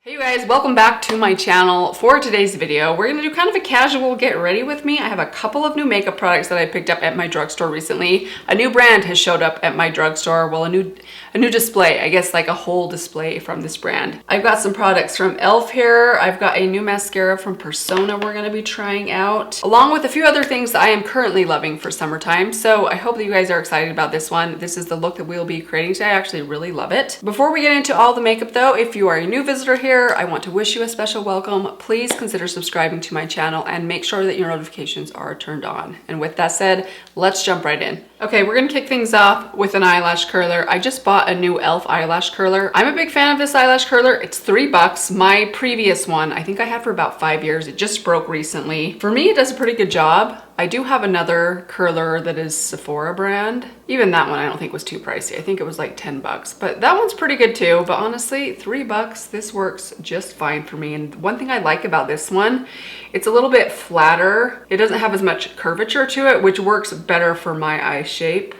Hey you guys, welcome back to my channel. For today's video, we're gonna do kind of a casual get ready with me. I have a couple of new makeup products that I picked up at my drugstore recently. A new brand has showed up at my drugstore. Well, a new display, I guess like a whole display from this brand. I've got some products from e.l.f. here. I've got a new mascara from Persona we're gonna be trying out, along with a few other things that I am currently loving for summertime. So I hope that you guys are excited about this one. This is the look that we'll be creating today. I actually really love it. Before we get into all the makeup though, if you are a new visitor here, I want to wish you a special welcome. Please consider subscribing to my channel and make sure that your notifications are turned on. And with that said, let's jump right in. Okay, we're gonna kick things off with an eyelash curler. I just bought a new e.l.f. eyelash curler. I'm a big fan of this eyelash curler. It's $3. My previous one, I think I had for about 5 years. It just broke recently. For me, it does a pretty good job. I do have another curler that is Sephora brand. Even that one I don't think was too pricey. I think it was like 10 bucks, but that one's pretty good too. But honestly, $3, this works just fine for me. And one thing I like about this one, it's a little bit flatter. It doesn't have as much curvature to it, which works better for my eye shape,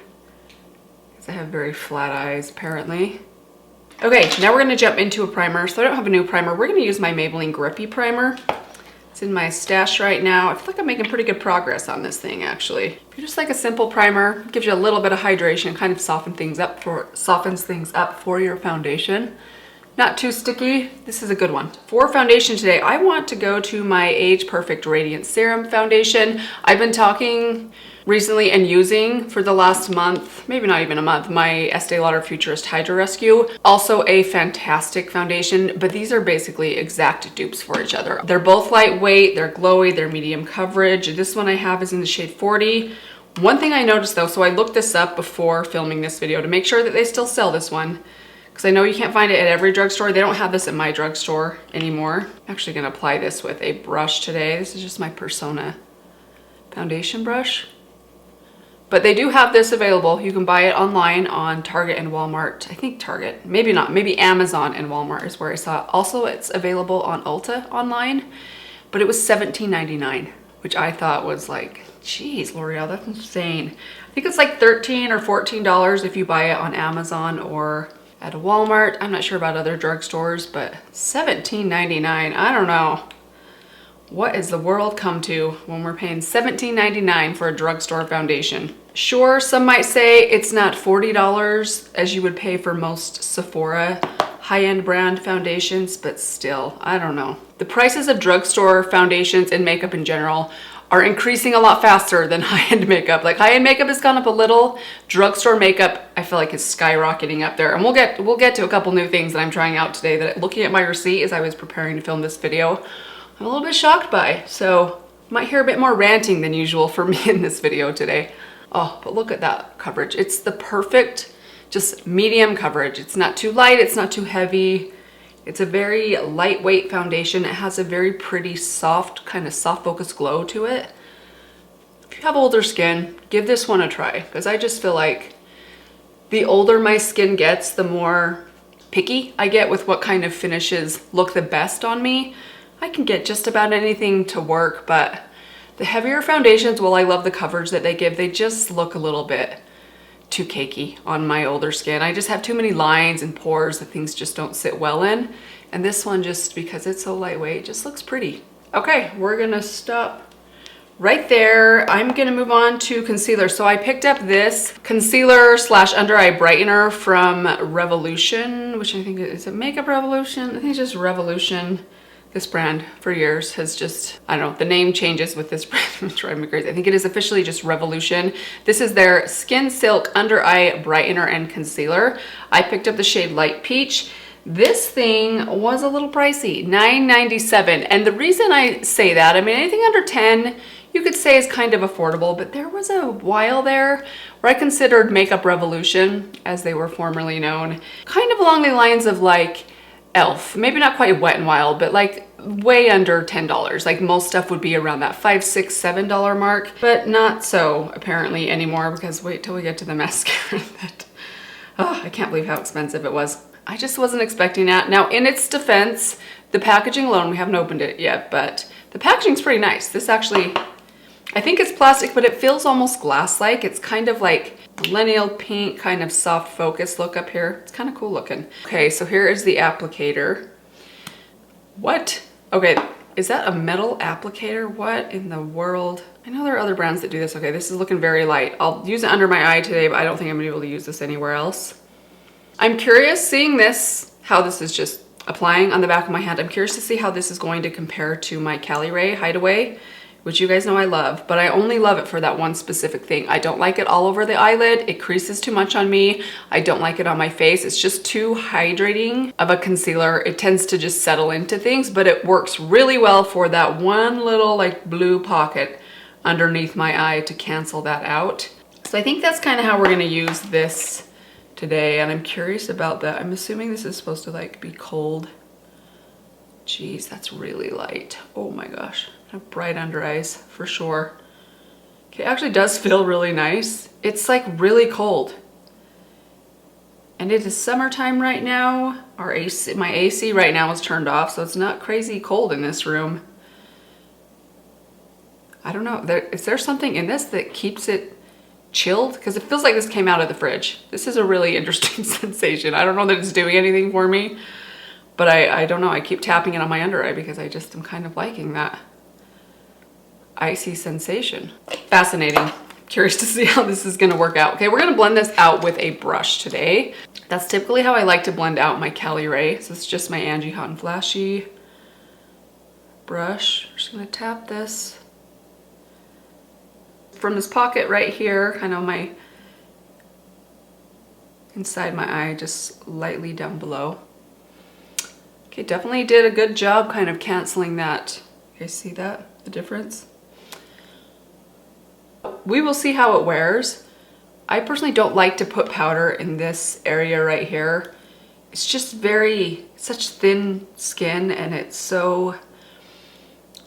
because I have very flat eyes apparently. Okay, now we're gonna jump into a primer. So I don't have a new primer. We're gonna use my Maybelline Grippy Primer. It's in my stash right now. I feel like I'm making pretty good progress on this thing actually. If you're just like a simple primer, gives you a little bit of hydration, kind of softens things up for your foundation. Not too sticky. This is a good one. For foundation today, I want to go to my Age Perfect Radiant Serum Foundation. I've been talking recently and using for the last month, maybe not even a month, my Estee Lauder Futurist Hydra Rescue. Also a fantastic foundation, but these are basically exact dupes for each other. They're both lightweight, they're glowy, they're medium coverage. This one I have is in the shade 40. One thing I noticed though, so I looked this up before filming this video to make sure that they still sell this one, because I know you can't find it at every drugstore. They don't have this at my drugstore anymore. I'm actually gonna apply this with a brush today. This is just my Persona foundation brush. But they do have this available. You can buy it online on Target and Walmart. I think Target, maybe not, maybe Amazon and Walmart is where I saw it. Also, it's available on Ulta online, but it was $17.99, which I thought was like, geez, L'Oreal, that's insane. I think it's like $13 or $14 if you buy it on Amazon or at a Walmart. I'm not sure about other drugstores, but $17.99, I don't know. What has the world come to when we're paying $17.99 for a drugstore foundation? Sure, some might say it's not $40 as you would pay for most Sephora high-end brand foundations, but still, I don't know. The prices of drugstore foundations and makeup in general are increasing a lot faster than high-end makeup. Like high-end makeup has gone up a little. Drugstore makeup, I feel like, is skyrocketing up there. And we'll get to a couple new things that I'm trying out today that, looking at my receipt as I was preparing to film this video, I'm a little bit shocked by. So you might hear a bit more ranting than usual for me in this video today. Oh, but look at that coverage. It's the perfect, just medium coverage. It's not too light, it's not too heavy. It's a very lightweight foundation. It has a very pretty soft, kind of soft focus glow to it. If you have older skin, give this one a try, because I just feel like the older my skin gets, the more picky I get with what kind of finishes look the best on me. I can get just about anything to work, but the heavier foundations, while I love the coverage that they give, they just look a little bit too cakey on my older skin. I just have too many lines and pores that things just don't sit well in. And this one, just because it's so lightweight, just looks pretty. Okay, we're gonna stop right there. I'm gonna move on to concealer. So I picked up this concealer slash under eye brightener from Revolution, which I think is it Makeup Revolution? I think it's just Revolution. This brand for years has just, I don't know, the name changes with this brand. It's driving me crazy. I think it is officially just Revolution. This is their Skin Silk Under Eye Brightener and Concealer. I picked up the shade Light Peach. This thing was a little pricey, $9.97. And the reason I say that, I mean, anything under 10, you could say is kind of affordable, but there was a while there where I considered Makeup Revolution, as they were formerly known, kind of along the lines of like e.l.f. Maybe not quite Wet n Wild, but like way under $10. Like most stuff would be around that $5, $6, $7 mark, but not so apparently anymore, because wait till we get to the mascara that, oh, I can't believe how expensive it was. I just wasn't expecting that. Now, in its defense, the packaging alone, we haven't opened it yet, but the packaging's pretty nice. This actually, I think it's plastic, but it feels almost glass-like. It's kind of like millennial pink, kind of soft focus look up here. It's kind of cool looking. Okay, so here is the applicator. What? Okay, is that a metal applicator? What in the world? I know there are other brands that do this. Okay, this is looking very light. I'll use it under my eye today, but I don't think I'm gonna be able to use this anywhere else. I'm curious, seeing this, how this is just applying on the back of my hand. I'm curious to see how this is going to compare to my Cali Ray Hideaway, which you guys know I love, but I only love it for that one specific thing. I don't like it all over the eyelid. It creases too much on me. I don't like it on my face. It's just too hydrating of a concealer. It tends to just settle into things, but it works really well for that one little like blue pocket underneath my eye to cancel that out. So I think that's kind of how we're gonna use this today, and I'm curious about that. I'm assuming this is supposed to like be cold. Jeez, that's really light. Oh my gosh. Bright under eyes for sure. Okay, it actually does feel really nice. It's like really cold. And it is summertime right now. My AC right now is turned off, so it's not crazy cold in this room. I don't know, is there something in this that keeps it chilled? Because it feels like this came out of the fridge. This is a really interesting sensation. I don't know that it's doing anything for me, but I don't know. I keep tapping it on my under eye because I just am kind of liking that icy sensation. Fascinating. Curious to see how this is gonna work out. Okay, we're gonna blend this out with a brush today. That's typically how I like to blend out my Cali Ray. So it's just my Angie Hot and Flashy brush. I'm just gonna tap this from this pocket right here, kind of my inside my eye, just lightly down below. Okay, definitely did a good job kind of canceling that. You guys see that, the difference? We will see how it wears. I personally don't like to put powder in this area right here. It's just such thin skin, and it's so,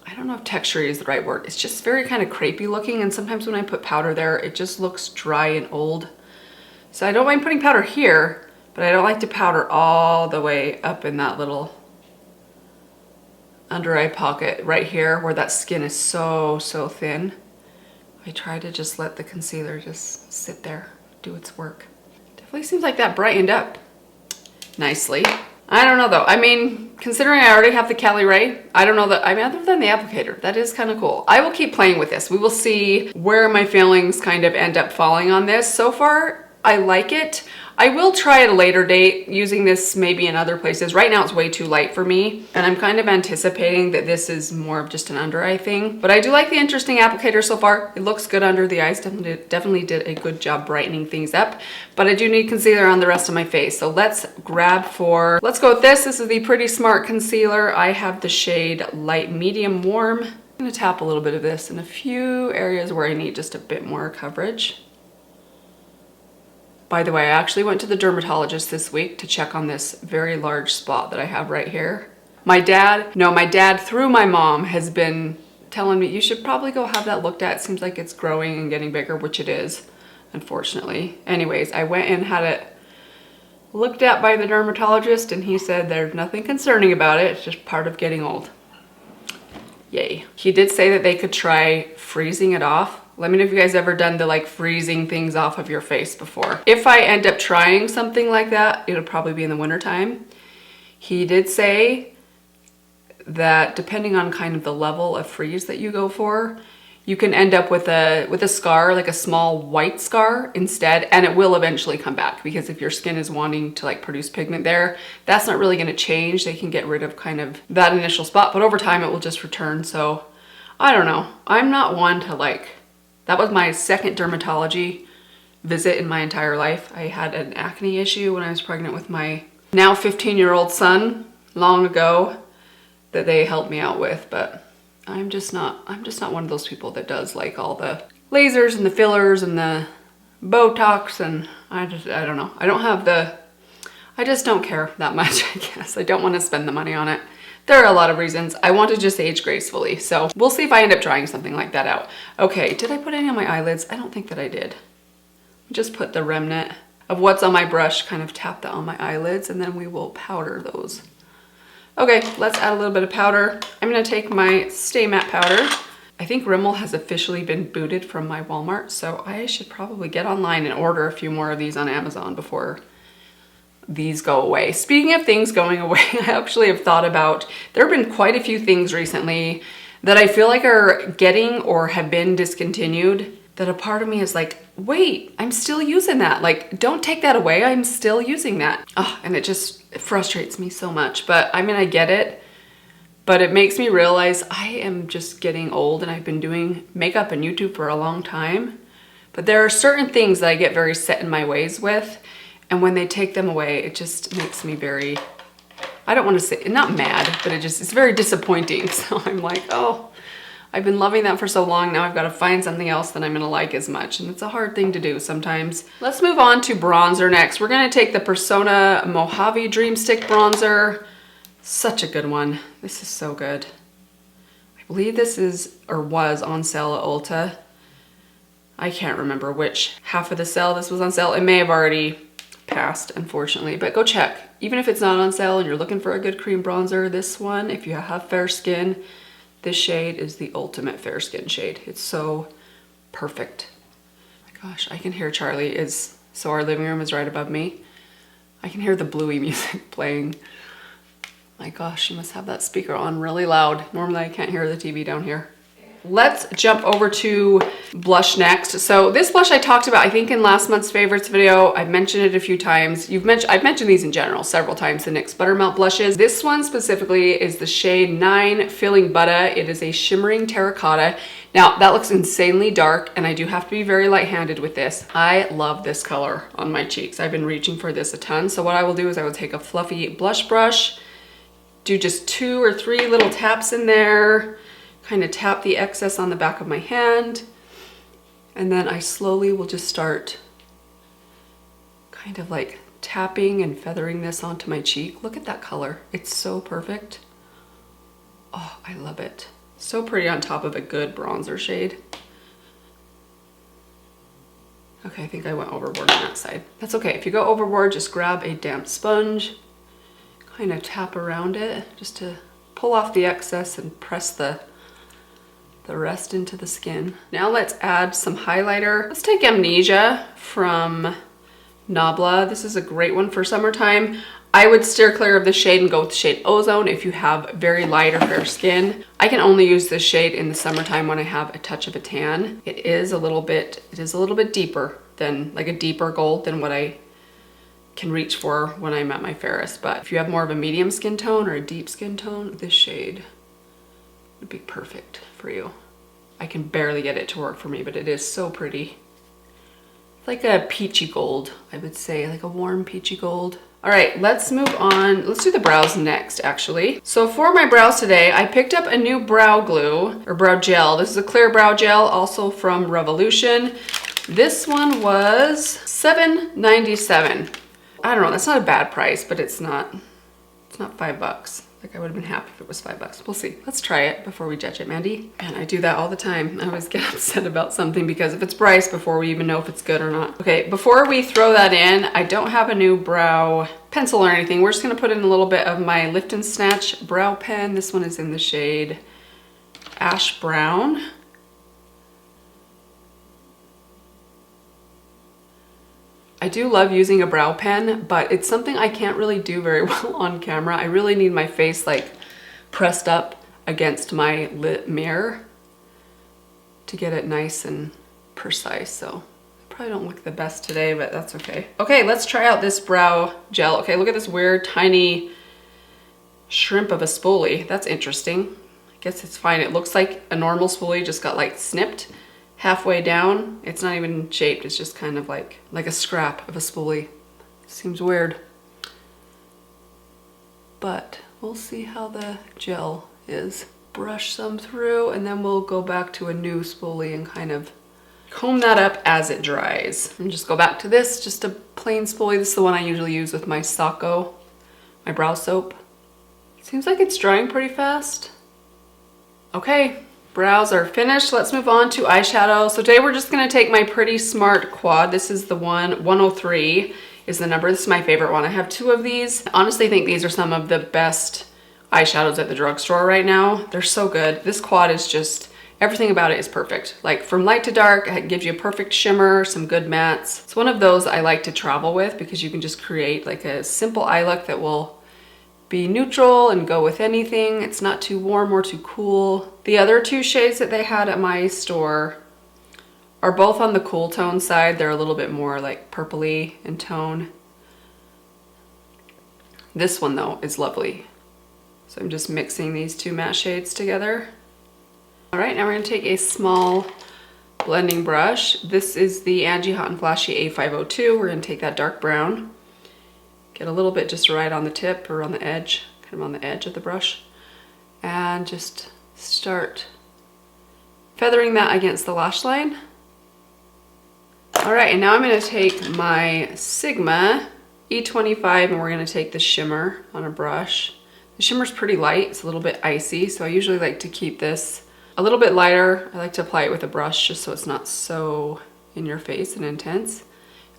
I don't know if texture is the right word. It's just very kind of crepey looking, and sometimes when I put powder there, it just looks dry and old. So I don't mind putting powder here, but I don't like to powder all the way up in that little under eye pocket right here where that skin is so thin. I try to just let the concealer just sit there, do its work. Definitely seems like that brightened up nicely. I don't know though. I mean, considering I already have the Cali Ray, I don't know that, I mean, other than the applicator, that is kind of cool. I will keep playing with this. We will see where my feelings kind of end up falling on this. So far, I like it. I will try at a later date using this maybe in other places. Right now it's way too light for me, and I'm kind of anticipating that this is more of just an under eye thing. But I do like the interesting applicator so far. It looks good under the eyes. Definitely did a good job brightening things up, but I do need concealer on the rest of my face. So let's go with this. This is the Pretty Smart concealer. I have the shade Light Medium Warm. I'm gonna tap a little bit of this in a few areas where I need just a bit more coverage. By the way, I actually went to the dermatologist this week to check on this very large spot that I have right here. My dad through my mom has been telling me, you should probably go have that looked at. It seems like it's growing and getting bigger, which it is, unfortunately. Anyways, I went and had it looked at by the dermatologist, and he said there's nothing concerning about it. It's just part of getting old. Yay. He did say that they could try freezing it off. Let me know if you guys ever done the like freezing things off of your face before. If I end up trying something like that, it'll probably be in the wintertime. He did say that depending on kind of the level of freeze that you go for, you can end up with a scar, like a small white scar instead, and it will eventually come back, because if your skin is wanting to like produce pigment there, that's not really gonna change. They can get rid of kind of that initial spot, but over time it will just return. So I don't know. I'm not one to like, that was my second dermatology visit in my entire life. I had an acne issue when I was pregnant with my now 15-year-old son long ago that they helped me out with, but I'm just not one of those people that does like all the lasers and the fillers and the Botox, and I don't know. I just don't care that much, I guess. I don't want to spend the money on it. There are a lot of reasons. I want to just age gracefully. So we'll see if I end up trying something like that out. Okay, did I put any on my eyelids? I don't think that I did. Just put the remnant of what's on my brush, kind of tap that on my eyelids, and then we will powder those. Okay, let's add a little bit of powder. I'm gonna take my Stay Matte powder. I think Rimmel has officially been booted from my Walmart, so I should probably get online and order a few more of these on Amazon before these go away. Speaking of things going away, I actually have thought about, there have been quite a few things recently that I feel like are getting or have been discontinued, that a part of me is like, wait, I'm still using that. Like, don't take that away. I'm still using that. Oh, and it frustrates me so much. But I mean, I get it, but it makes me realize I am just getting old, and I've been doing makeup and YouTube for a long time. But there are certain things that I get very set in my ways with. And when they take them away, it just makes me very, I don't want to say, not mad, but it's very disappointing. So I'm like, oh, I've been loving that for so long. Now I've got to find something else that I'm going to like as much. And it's a hard thing to do sometimes. Let's move on to bronzer next. We're going to take the Persona Mojave Dream Stick Bronzer. Such a good one. This is so good. I believe this is, or was on sale at Ulta. I can't remember which half of the sale this was on sale. It may have already passed, unfortunately, but go check. Even if it's not on sale and you're looking for a good cream bronzer, this one, if you have fair skin, this shade is the ultimate fair skin shade. It's so perfect. Oh my gosh, I can hear Charlie so our living room is right above me. I can hear the Bluey music playing. My gosh, she must have that speaker on really loud. Normally I can't hear the TV down here. Let's jump over to blush next. So this blush I talked about, I think, in last month's favorites video. I've mentioned it a few times. I've mentioned these in general several times, the NYX Buttermelt blushes. This one specifically is the shade 9 Filling Butter. It is a shimmering terracotta. Now that looks insanely dark, and I do have to be very light-handed with this. I love this color on my cheeks. I've been reaching for this a ton. So what I will do is I will take a fluffy blush brush, do just 2 or 3 little taps in there, kind of tap the excess on the back of my hand, and then I slowly will just start kind of like tapping and feathering this onto my cheek. Look at that color. It's so perfect. Oh, I love it. So pretty on top of a good bronzer shade. Okay, I think I went overboard on that side. That's okay. If you go overboard, just grab a damp sponge, kind of tap around it just to pull off the excess and press the rest into the skin. Now let's add some highlighter. Let's take Amnesia from Nabla. This is a great one for summertime. I would steer clear of the shade and go with the shade Ozone if you have very light or fair skin. I can only use this shade in the summertime when I have a touch of a tan. It is a little bit deeper than, like a deeper gold than what I can reach for when I'm at my fairest. But if you have more of a medium skin tone or a deep skin tone, this shade would be perfect for you. I can barely get it to work for me, but it is so pretty. It's like a peachy gold, I would say, like a warm peachy gold. All right, let's move on. Let's do the brows next, actually. So for my brows today, I picked up a new brow glue, or brow gel. This is a clear brow gel, also from Revolution. This one was $7.97. I don't know, that's not a bad price, but it's not $5. Like, I would have been happy if it was $5. We'll see. Let's try it before we judge it, Mandy. And I do that all the time. I always get upset about something because if it's priced before we even know if it's good or not. Okay, before we throw that in, I don't have a new brow pencil or anything. We're just gonna put in a little bit of my Lift and Snatch brow pen. This one is in the shade Ash Brown. I do love using a brow pen, but it's something I can't really do very well on camera. I really need my face like pressed up against my lit mirror to get it nice and precise. So I probably don't look the best today, but that's okay. Okay, let's try out this brow gel. Okay, look at this weird tiny shrimp of a spoolie. That's interesting. I guess it's fine. It looks like a normal spoolie, just got like snipped halfway down. It's not even shaped, it's just kind of like a scrap of a spoolie. Seems weird. But we'll see how the gel is. Brush some through, and then we'll go back to a new spoolie and kind of comb that up as it dries. And just go back to this, just a plain spoolie. This is the one I usually use with my Sacco, my brow soap. Seems like it's drying pretty fast. Okay. Brows are finished. Let's move on to eyeshadow. So today we're just going to take my Pretty Smart Quad. This is the one, 103 is the number. This is my favorite one. I have 2 of these. I honestly think these are some of the best eyeshadows at the drugstore right now. They're so good. This quad is just, Everything about it is perfect. Like from light to dark, it gives you a perfect shimmer, some good mattes. It's one of those I like to travel with because you can just create like a simple eye look that will be neutral and go with anything. It's not too warm or too cool. The other two shades that they had at my store are both on the cool tone side. They're a little bit more like purpley in tone. This one though is lovely. So I'm just mixing these two matte shades together. All right, now we're gonna take a small blending brush. This is the Angie Hot and Flashy A502. We're gonna take that dark brown, get a little bit just right on the tip or on the edge, kind of on the edge of the brush, and just start feathering that against the lash line. All right, and now I'm gonna take my Sigma E25 and we're gonna take the shimmer on a brush. The shimmer's pretty light, it's a little bit icy, so I usually like to keep this a little bit lighter. I like to apply it with a brush just so it's not so in your face and intense.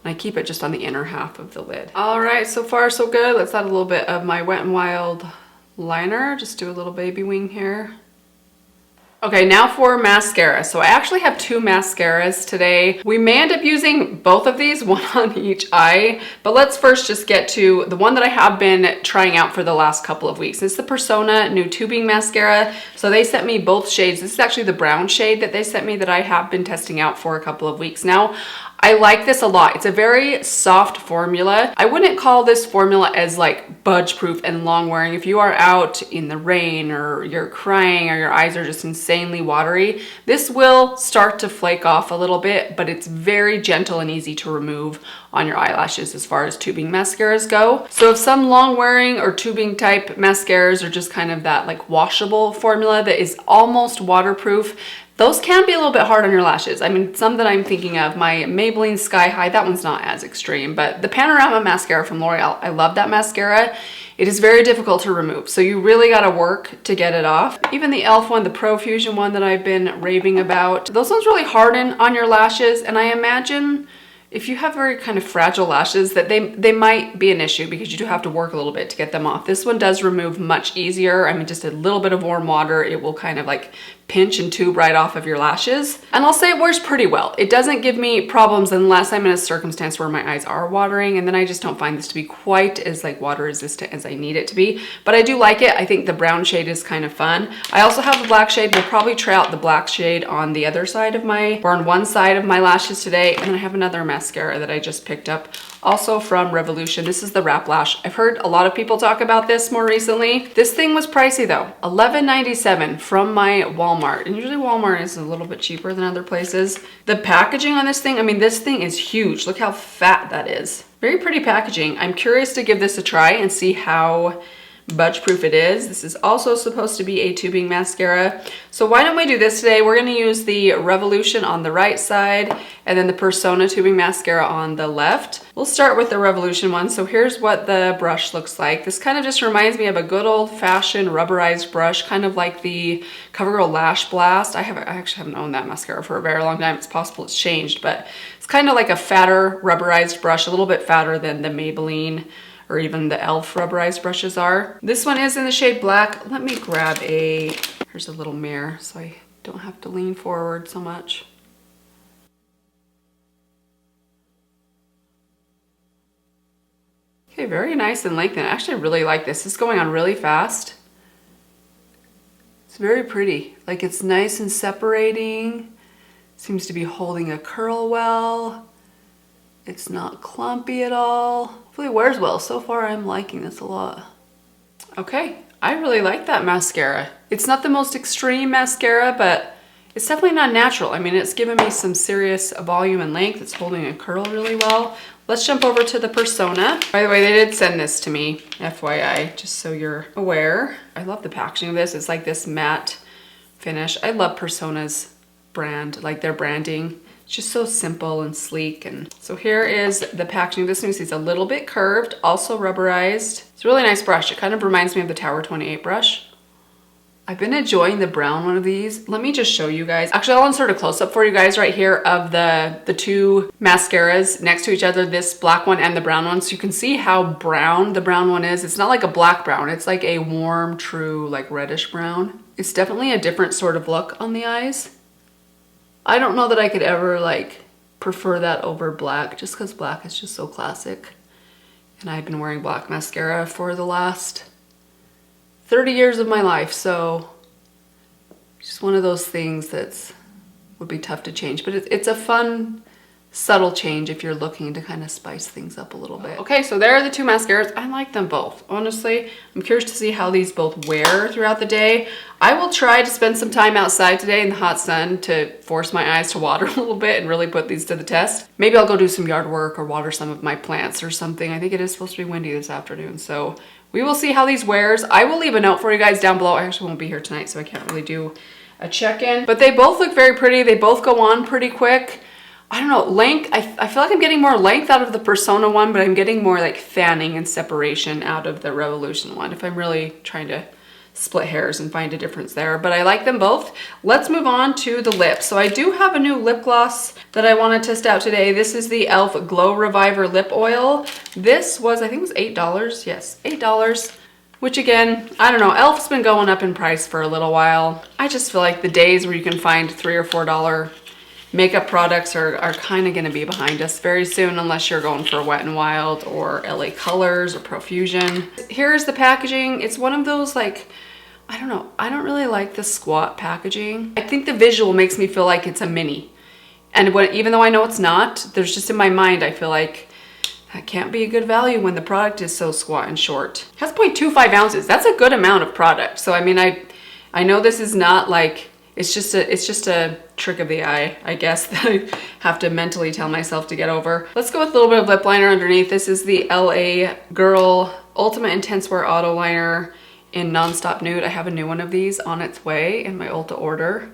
And I keep it just on the inner half of the lid. All right, so far so good. Let's add a little bit of my Wet n Wild liner. Just do a little baby wing here. Okay, now for mascara. So I actually have two mascaras today. We may end up using both of these, one on each eye, but let's first just get to the one that I have been trying out for the last couple of weeks. It's the Persona new Tubing Mascara. So they sent me both shades. This is actually the brown shade that they sent me that I have been testing out for a couple of weeks now. I like this a lot. It's a very soft formula. I wouldn't call this formula as like budge proof and long wearing. If you are out in the rain or you're crying or your eyes are just insanely watery, this will start to flake off a little bit, but it's very gentle and easy to remove on your eyelashes as far as tubing mascaras go. So if some long wearing or tubing type mascaras are just kind of that like washable formula that is almost waterproof, those can be a little bit hard on your lashes. I mean, some that I'm thinking of, my Maybelline Sky High, that one's not as extreme, but the Panorama mascara from L'Oreal, I love that mascara. It is very difficult to remove, so you really gotta work to get it off. Even the e.l.f. one, the Profusion one that I've been raving about, those ones really harden on your lashes, and I imagine if you have very kind of fragile lashes that they might be an issue because you do have to work a little bit to get them off. This one does remove much easier. I mean, just a little bit of warm water, it will kind of like pinch and tube right off of your lashes. And I'll say it wears pretty well. It doesn't give me problems unless I'm in a circumstance where my eyes are watering, and then I just don't find this to be quite as like water resistant as I need it to be. But I do like it. I think the brown shade is kind of fun. I also have the black shade. We'll probably try out the black shade on the other side of my, or on one side of my lashes today. And then I have another mascara that I just picked up, also from Revolution. This is the Wrap Lash. I've heard a lot of people talk about this more recently. This thing was pricey though, $11.97 from my Walmart. And usually Walmart is a little bit cheaper than other places. The packaging on this thing, I mean, this thing is huge. Look how fat that is. Very pretty packaging. I'm curious to give this a try and see how budge proof it is. This is also supposed to be a tubing mascara. So why don't we do this today? We're gonna use the Revolution on the right side and then the Persona tubing mascara on the left. We'll start with the Revolution one. So here's what the brush looks like. This kind of just reminds me of a good old fashioned rubberized brush, kind of like the CoverGirl Lash Blast. I actually haven't owned that mascara for a very long time. It's possible it's changed, but it's kind of like a fatter rubberized brush, a little bit fatter than the Maybelline or even the e.l.f. rubberized brushes are. This one is in the shade Black. Let me grab here's a little mirror so I don't have to lean forward so much. Okay, very nice and lengthened. I actually really like this. It's going on really fast. It's very pretty. Like, it's nice and separating. Seems to be holding a curl well. It's not clumpy at all. Hopefully it wears well. So far I'm liking this a lot. Okay, I really like that mascara. It's not the most extreme mascara, but it's definitely not natural. I mean, it's giving me some serious volume and length. It's holding a curl really well. Let's jump over to the Persona. By the way, they did send this to me, FYI, just so you're aware. I love the packaging of this. It's like this matte finish. I love Persona's brand, like their branding. It's just so simple and sleek. And so here is the packaging. This one is a little bit curved, also rubberized. It's a really nice brush. It kind of reminds me of the Tower 28 brush. I've been enjoying the brown one of these. Let me just show you guys. Actually, I'll insert a close-up for you guys right here of the two mascaras next to each other, this black one and the brown one. So you can see how brown the brown one is. It's not like a black brown. It's like a warm, true, like reddish brown. It's definitely a different sort of look on the eyes. I don't know that I could ever like prefer that over black, just because black is just so classic. And I've been wearing black mascara for the last 30 years of my life, so just one of those things that's would be tough to change, but it's a fun, subtle change if you're looking to kind of spice things up a little bit. Okay, so there are the two mascaras. I like them both. Honestly, I'm curious to see how these both wear throughout the day. I will try to spend some time outside today in the hot sun to force my eyes to water a little bit and really put these to the test. Maybe I'll go do some yard work or water some of my plants or something. I think it is supposed to be windy this afternoon, so we will see how these wears. I will leave a note for you guys down below. I actually won't be here tonight, so I can't really do a check-in. But they both look very pretty. They both go on pretty quick. I don't know, length, I feel like I'm getting more length out of the Persona one, but I'm getting more like fanning and separation out of the Revolution one, if I'm really trying to split hairs and find a difference there. But I like them both. Let's move on to the lips. So I do have a new lip gloss that I want to test out today. This is the e.l.f. Glow Reviver Lip Oil. This was, I think it was $8. Yes, $8. Which again, I don't know, e.l.f.'s been going up in price for a little while. I just feel like the days where you can find $3 or $4 makeup products are kind of going to be behind us very soon, unless you're going for Wet n Wild or LA Colors or Profusion. Here's the packaging. It's one of those like, I don't know, I don't really like the squat packaging. I think the visual makes me feel like it's a mini. And even though I know it's not, there's just in my mind, I feel like that can't be a good value when the product is so squat and short. It has 0.25 ounces. That's a good amount of product. So I mean, I know this is not like, it's just a trick of the eye, I guess, that I have to mentally tell myself to get over. Let's go with a little bit of lip liner underneath. This is the LA Girl Ultimate Intense Wear Auto Liner in Nonstop Nude. I have a new one of these on its way in my Ulta order.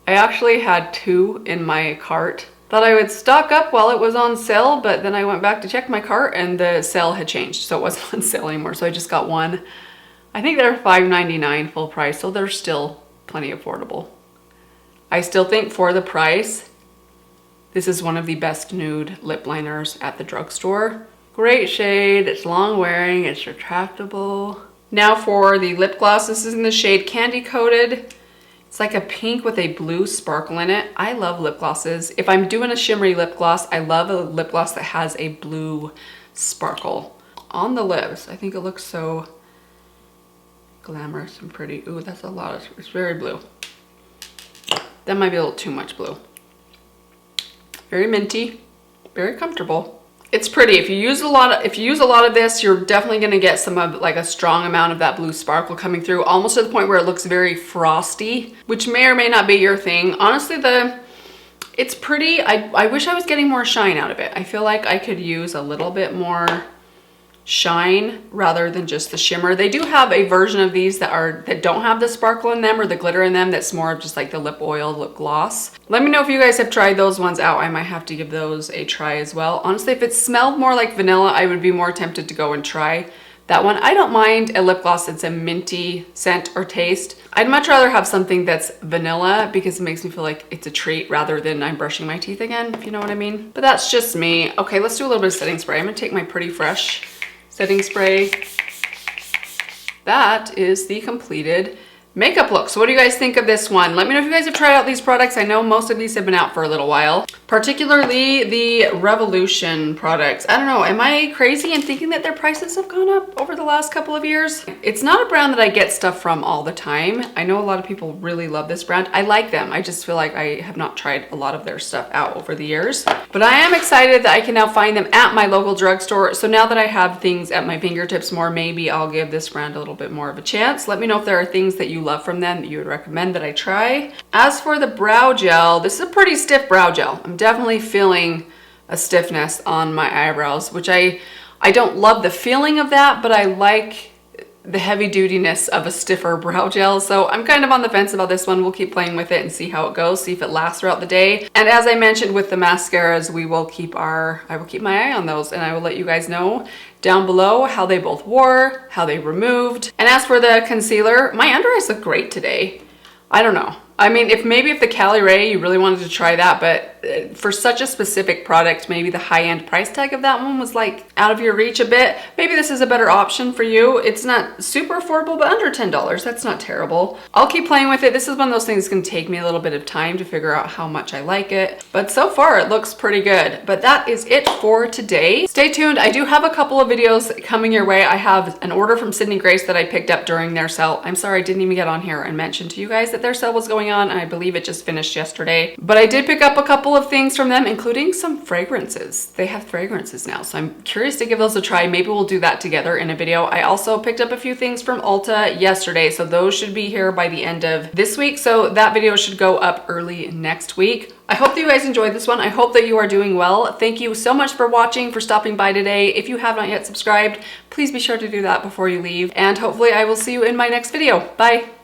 I actually had two in my cart. Thought I would stock up while it was on sale, but then I went back to check my cart and the sale had changed, so it wasn't on sale anymore, so I just got one. I think they're $5.99 full price, so they're still plenty affordable. I still think for the price, this is one of the best nude lip liners at the drugstore. Great shade, it's long wearing, it's retractable. Now for the lip gloss, this is in the shade Candy Coated. It's like a pink with a blue sparkle in it. I love lip glosses. If I'm doing a shimmery lip gloss, I love a lip gloss that has a blue sparkle on the lips. I think it looks so glamorous and pretty. Ooh, that's a lot of, it's very blue. That might be a little too much blue. Very minty, very comfortable. It's pretty. If you use a lot of this, you're definitely going to get some of like a strong amount of that blue sparkle coming through, almost to the point where it looks very frosty, which may or may not be your thing. Honestly, it's pretty. I wish I was getting more shine out of it. I feel like I could use a little bit more shine rather than just the shimmer. They do have a version of these that don't have the sparkle in them or the glitter in them, that's more of just like the lip oil, lip gloss. Let me know if you guys have tried those ones out. I might have to give those a try as well. Honestly, if it smelled more like vanilla, I would be more tempted to go and try that one. I don't mind a lip gloss that's a minty scent or taste. I'd much rather have something that's vanilla because it makes me feel like it's a treat rather than I'm brushing my teeth again, if you know what I mean. But that's just me. Okay, let's do a little bit of setting spray. I'm gonna take my Pretty Fresh setting spray. That is the completed makeup look. So what do you guys think of this one? Let me know if you guys have tried out these products. I know most of these have been out for a little while, particularly the Revolution products. I don't know, am I crazy in thinking that their prices have gone up over the last couple of years? It's not a brand that I get stuff from all the time. I know a lot of people really love this brand. I like them. I just feel like I have not tried a lot of their stuff out over the years. But I am excited that I can now find them at my local drugstore. So now that I have things at my fingertips more, maybe I'll give this brand a little bit more of a chance. Let me know if there are things that you love from them that you would recommend that I try. As for the brow gel, this is a pretty stiff brow gel. I'm definitely feeling a stiffness on my eyebrows, which I don't love the feeling of that, but I like the heavy dutiness of a stiffer brow gel. So I'm kind of on the fence about this one. We'll keep playing with it and see how it goes, see if it lasts throughout the day. And as I mentioned with the mascaras, I will keep my eye on those, and I will let you guys know down below how they both wore, how they removed. And as for the concealer, my under eyes look great today. I don't know. I mean, if the Cali Ray, you really wanted to try that, but for such a specific product, maybe the high-end price tag of that one was like out of your reach a bit. Maybe this is a better option for you. It's not super affordable, but under $10. That's not terrible. I'll keep playing with it. This is one of those things that's gonna take me a little bit of time to figure out how much I like it. But so far it looks pretty good. But that is it for today. Stay tuned. I do have a couple of videos coming your way. I have an order from Sydney Grace that I picked up during their sale. I'm sorry I didn't even get on here and mention to you guys that their sale was going on, and I believe it just finished yesterday. But I did pick up a couple of things from them, including some fragrances. They have fragrances now, so I'm curious to give those a try. Maybe we'll do that together in a video. I also picked up a few things from Ulta yesterday, so those should be here by the end of this week. So that video should go up early next week. I hope that you guys enjoyed this one. I hope that you are doing well. Thank you so much for watching, for stopping by today. If you have not yet subscribed, please be sure to do that before you leave. And hopefully I will see you in my next video. Bye.